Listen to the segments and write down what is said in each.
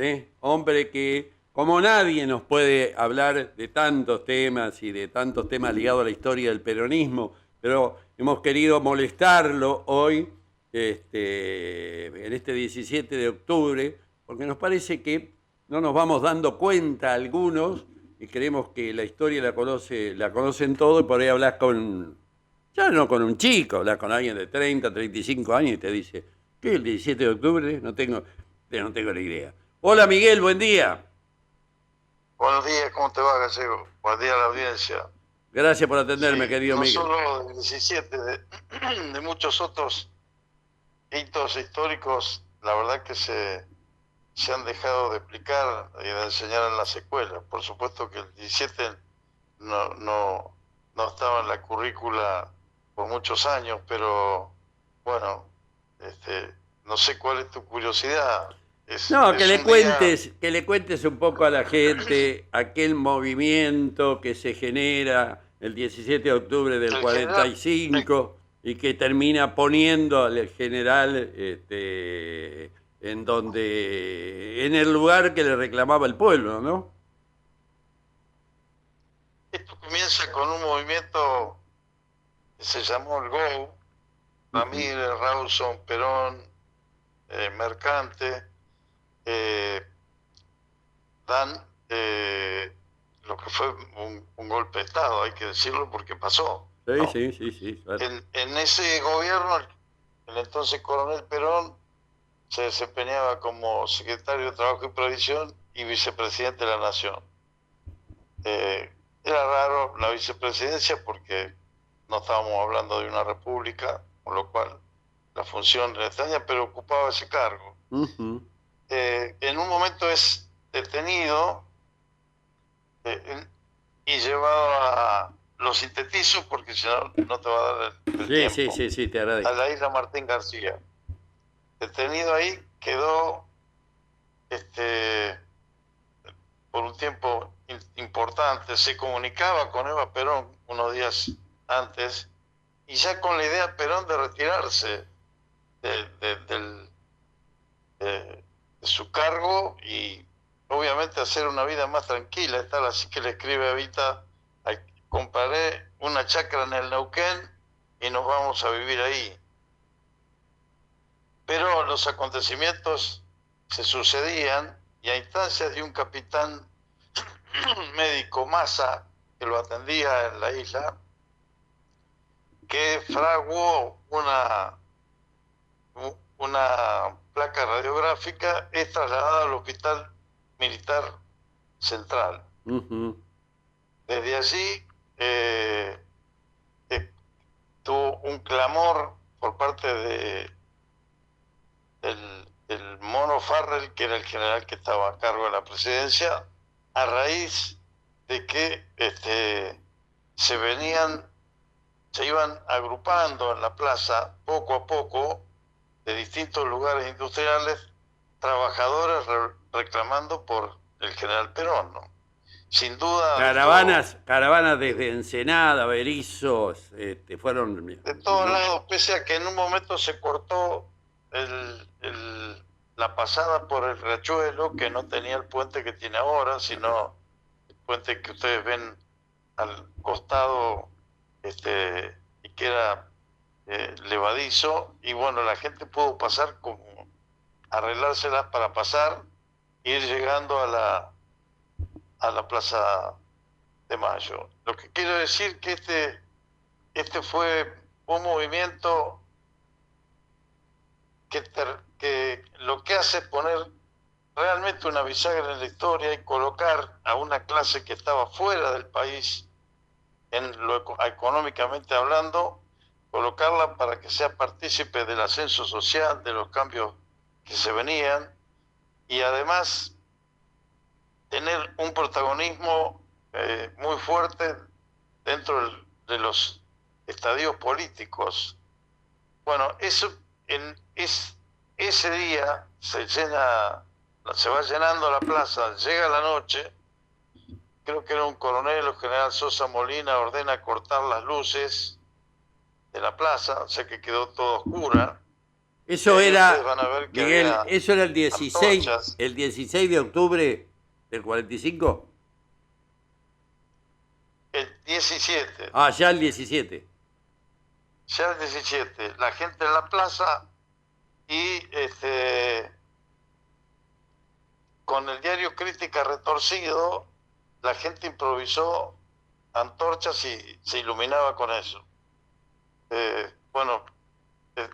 ¿sí? Hombre que, como nadie, nos puede hablar de tantos temas y de tantos temas ligados a la historia del peronismo, pero hemos querido molestarlo hoy, en este 17 de octubre, porque nos parece que no nos vamos dando cuenta algunos y creemos que la historia la conocen todos y por ahí hablas con, ya no con un chico, hablas con alguien de 30, 35 años y te dice, ¿qué es el 17 de octubre? No tengo ni idea. Hola Miguel, buen día. Buenos días, ¿cómo te va, Gallego? Buen día a la audiencia. Gracias por atenderme, Sí, querido no Miguel. solo del 17, de muchos otros hitos históricos, la verdad que se han dejado de explicar y de enseñar en las escuelas. Por supuesto que el 17 no estaba en la currícula por muchos años, pero bueno, no sé cuál es tu curiosidad. No, Es un día. que le cuentes un poco a la gente aquel movimiento que se genera el 17 de octubre del El general, 45 y que termina poniendo al general en el lugar que le reclamaba el pueblo, ¿no? esto comienza con un movimiento que se llamó el GO, Ujú. Ramírez, Rawson, Perón, Mercante, eh, dan lo que fue un golpe de Estado, hay que decirlo porque pasó, Sí, ¿no? sí, sí, sí, claro. En ese gobierno, el entonces coronel Perón se desempeñaba como secretario de Trabajo y Previsión y vicepresidente de la Nación. Eh, Era raro la vicepresidencia porque no estábamos hablando de una república, con lo cual la función era extraña, pero ocupaba ese cargo. Ujú. En un momento es detenido eh, y llevado a, lo sintetizo porque si no, no te va a dar el Sí, sí, tiempo, sí, sí, te a agradezco. la isla Martín García. Detenido ahí, quedó este, por un tiempo importante, se comunicaba con Eva Perón unos días antes y ya con la idea Perón de retirarse de, de, del, de su cargo y obviamente hacer una vida más tranquila, tal así que le escribe a Evita, compraré una chacra en el Neuquén y nos vamos a vivir ahí. Pero los acontecimientos se sucedían y a instancias de un capitán médico Massa que lo atendía en la isla, que fraguó una placa radiográfica, es trasladada al Hospital Militar Central. Ujú. Desde allí eh, tuvo un clamor por parte del Mono Farrell, que era el general que estaba a cargo de la presidencia, a raíz de que se venían, se iban agrupando en la plaza poco a poco de distintos lugares industriales trabajadores reclamando por el general Perón, ¿no? Sin duda Caravanas, caravanas desde Ensenada, Berizo, fueron. de todos ¿No? lados, pese a que en un momento se cortó el, el, la pasada por el Riachuelo, que no tenía el puente que tiene ahora, sino el puente que ustedes ven al costado, y que era levadizo, y bueno, la gente pudo pasar como arreglárselas para pasar e ir llegando a la Plaza de Mayo. Lo que quiero decir que este fue un movimiento que lo que hace es poner realmente una bisagra en la historia y colocar a una clase que estaba fuera del país, en lo económicamente hablando, colocarla para que sea partícipe del ascenso social, de los cambios que se venían y además tener un protagonismo muy fuerte dentro de los estadios políticos. Bueno, ese día se va llenando la plaza, llega la noche, creo que era un coronel o general Sosa Molina, ordena cortar las luces de la plaza, o sea que quedó toda oscura, Eso ahí era, ustedes van a ver que Miguel, había eso era antorchas. el 16 de octubre del 45. El 17, Ah, ya el 17. ya el 17, la gente en la plaza y con el diario Crítica Retorcido, la gente improvisó antorchas y se iluminaba con eso. Bueno, eh,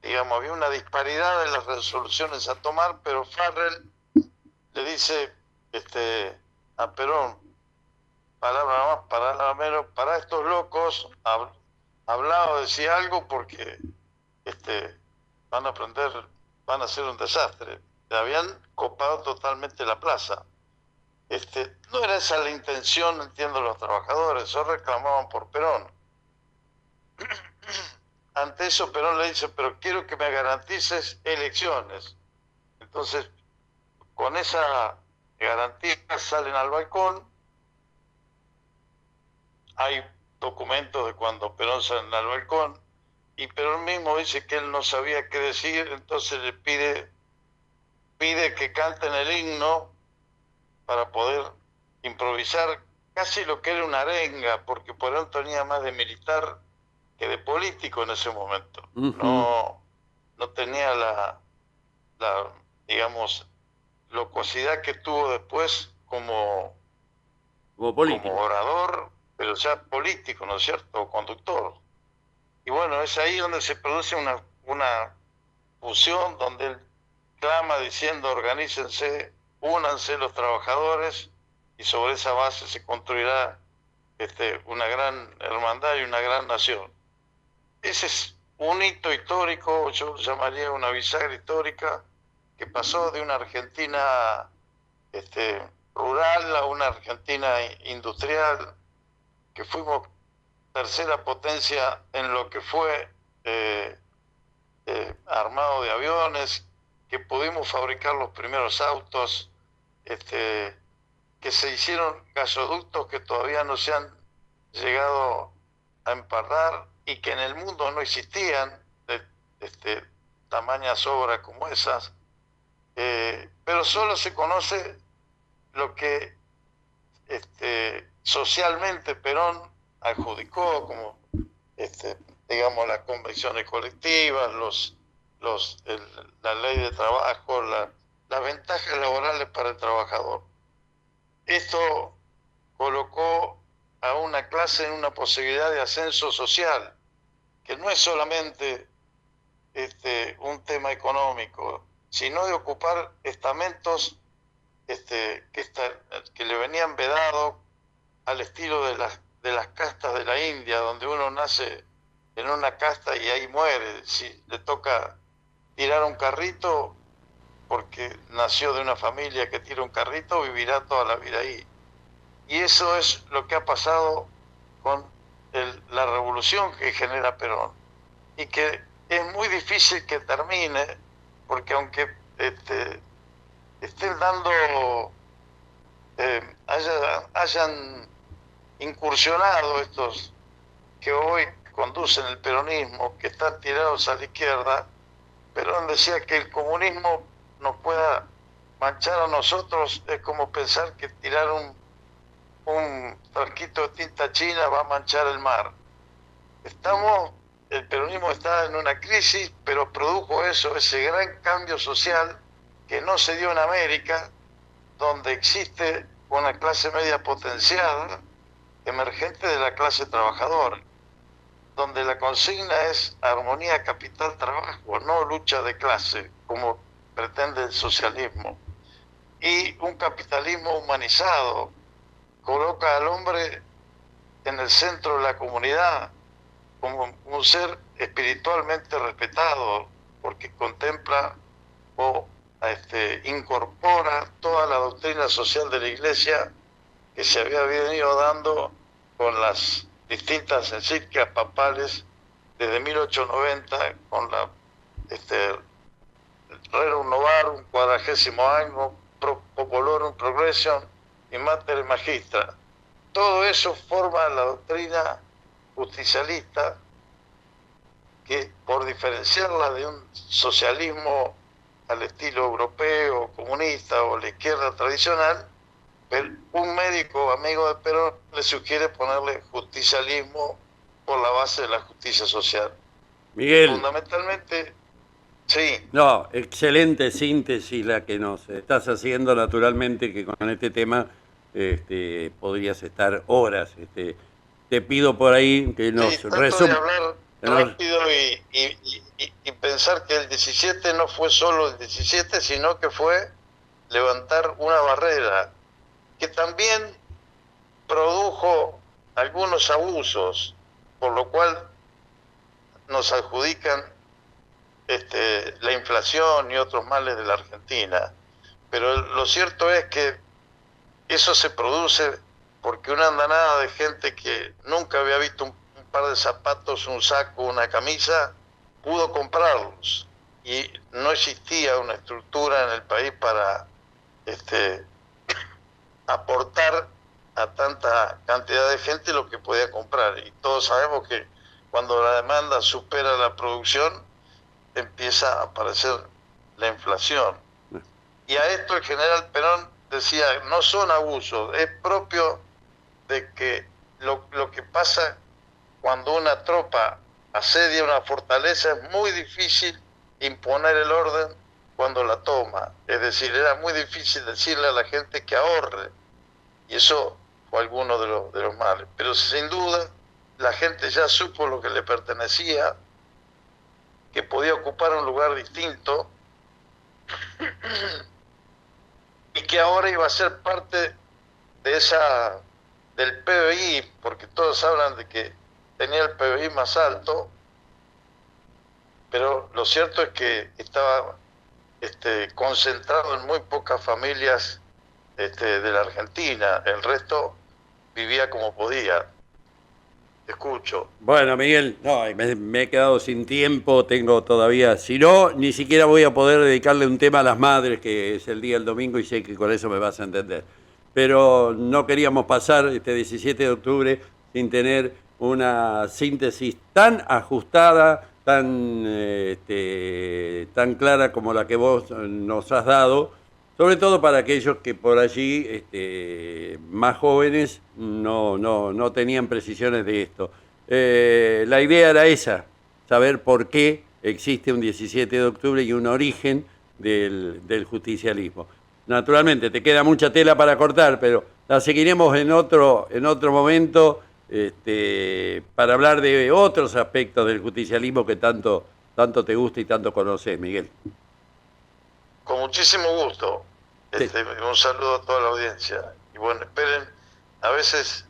digamos, había una disparidad en las resoluciones a tomar, pero Farrell le dice a Perón, palabra más, palabra menos, para estos locos, hablaba, decía algo porque van a aprender, van a hacer un desastre. Habían copado totalmente la plaza. No era esa la intención, entiendo, los trabajadores, ellos reclamaban por Perón. Ante eso Perón le dice, pero quiero que me garantices elecciones. Entonces, con esa garantía salen al balcón. Hay documentos de cuando Perón sale al balcón y Perón mismo dice que él no sabía qué decir, entonces le pide que canten el himno para poder improvisar casi lo que era una arenga, porque Perón tenía más de militar que de político en ese momento. No tenía la, digamos, locuacidad que tuvo después como orador, pero ya político, ¿no es cierto?, conductor. Y bueno, es ahí donde se produce una fusión, donde él clama diciendo, organícense, únanse los trabajadores, y sobre esa base se construirá una gran hermandad y una gran nación. Ese es un hito histórico, yo llamaría una bisagra histórica, que pasó de una Argentina rural a una Argentina industrial, que fuimos tercera potencia en lo que fue armado de aviones, que pudimos fabricar los primeros autos, que se hicieron gasoductos que todavía no se han llegado a empardar y que en el mundo no existían tamañas obras como esas, pero solo se conoce lo que socialmente Perón adjudicó como digamos las convenciones colectivas, la ley de trabajo, las ventajas laborales para el trabajador. Esto colocó a una clase en una posibilidad de ascenso social, que no es solamente un tema económico, sino de ocupar estamentos que le venían vedados al estilo de las castas de la India, donde uno nace en una casta y ahí muere. Si le toca tirar un carrito, porque nació de una familia que tira un carrito, vivirá toda la vida ahí. Y eso es lo que ha pasado con la revolución que genera Perón, y que es muy difícil que termine, porque aunque estén dando, hayan incursionado estos que hoy conducen el peronismo, que están tirados a la izquierda, Perón decía que el comunismo nos pueda manchar a nosotros, es como pensar que tirar un frasquito de tinta china va a manchar el mar. El peronismo está en una crisis, pero produjo ese gran cambio social que no se dio en América, donde existe una clase media potenciada, emergente de la clase trabajadora, donde la consigna es armonía capital-trabajo, no lucha de clase, como pretende el socialismo. Y un capitalismo humanizado coloca al hombre en el centro de la comunidad como un ser espiritualmente respetado, porque contempla o incorpora toda la doctrina social de la Iglesia que se había venido dando con las distintas encíclicas papales desde 1890, con la Rerum Novarum, 40º año, Pro Populorum Progression y Mater Magistra. Todo eso forma la doctrina justicialista que por diferenciarla de un socialismo al estilo europeo, comunista o la izquierda tradicional, un médico amigo de Perón le sugiere ponerle justicialismo por la base de la justicia social. Miguel, Fundamentalmente, sí, no, excelente síntesis la que nos estás haciendo, naturalmente que con este tema podrías estar horas. Te pido por ahí que sí, nos trato de resumas. hablar rápido y pensar que el 17 no fue solo el 17, sino que fue levantar una barrera que también produjo algunos abusos, por lo cual nos adjudican la inflación y otros males de la Argentina. Pero lo cierto es que eso se produce porque una andanada de gente que nunca había visto un par de zapatos, un saco, una camisa, pudo comprarlos. Y no existía una estructura en el país para aportar a tanta cantidad de gente lo que podía comprar. Y todos sabemos que cuando la demanda supera la producción, empieza a aparecer la inflación. Y a esto el general Perón decía, no son abusos, es propio de que lo que pasa cuando una tropa asedia una fortaleza es muy difícil imponer el orden cuando la toma. Es decir, era muy difícil decirle a la gente que ahorre. Y eso fue alguno de los males. Pero sin duda, la gente ya supo lo que le pertenecía, que podía ocupar un lugar distinto y que ahora iba a ser parte de del PBI, porque todos hablan de que tenía el PBI más alto, pero lo cierto es que estaba concentrado en muy pocas familias de la Argentina. El resto vivía como podía. Te escucho. Bueno, Miguel, no, me he quedado sin tiempo, tengo todavía, si no, ni siquiera voy a poder dedicarle un tema a las madres, que es el día del domingo y sé que con eso me vas a entender. Pero no queríamos pasar este 17 de octubre sin tener una síntesis tan ajustada, tan clara como la que vos nos has dado, sobre todo para aquellos que por allí, más jóvenes, no tenían precisiones de esto. La idea era esa, saber por qué existe un 17 de octubre y un origen del justicialismo. Naturalmente, te queda mucha tela para cortar, pero la seguiremos en otro momento para hablar de otros aspectos del justicialismo que tanto te gusta y tanto conoces, Miguel. Con muchísimo gusto. Sí. Un saludo a toda la audiencia. Y bueno, esperen, a veces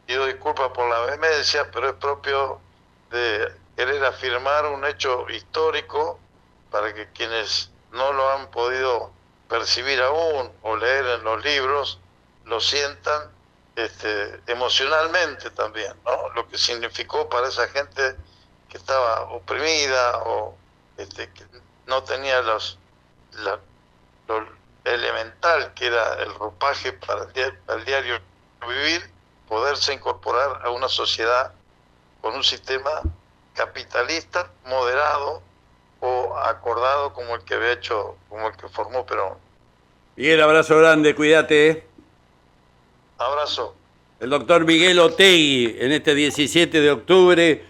pido disculpas por la vehemencia, pero es propio de querer afirmar un hecho histórico para que quienes no lo han podido percibir aún o leer en los libros, lo sientan emocionalmente también, ¿no? Lo que significó para esa gente que estaba oprimida o que no tenía lo elemental que era el ropaje para el diario vivir, poderse incorporar a una sociedad con un sistema capitalista moderado o acordado como el que había hecho, como el que formó Perón. Miguel, abrazo grande, cuídate. Abrazo. El doctor Miguel Otegui en este 17 de octubre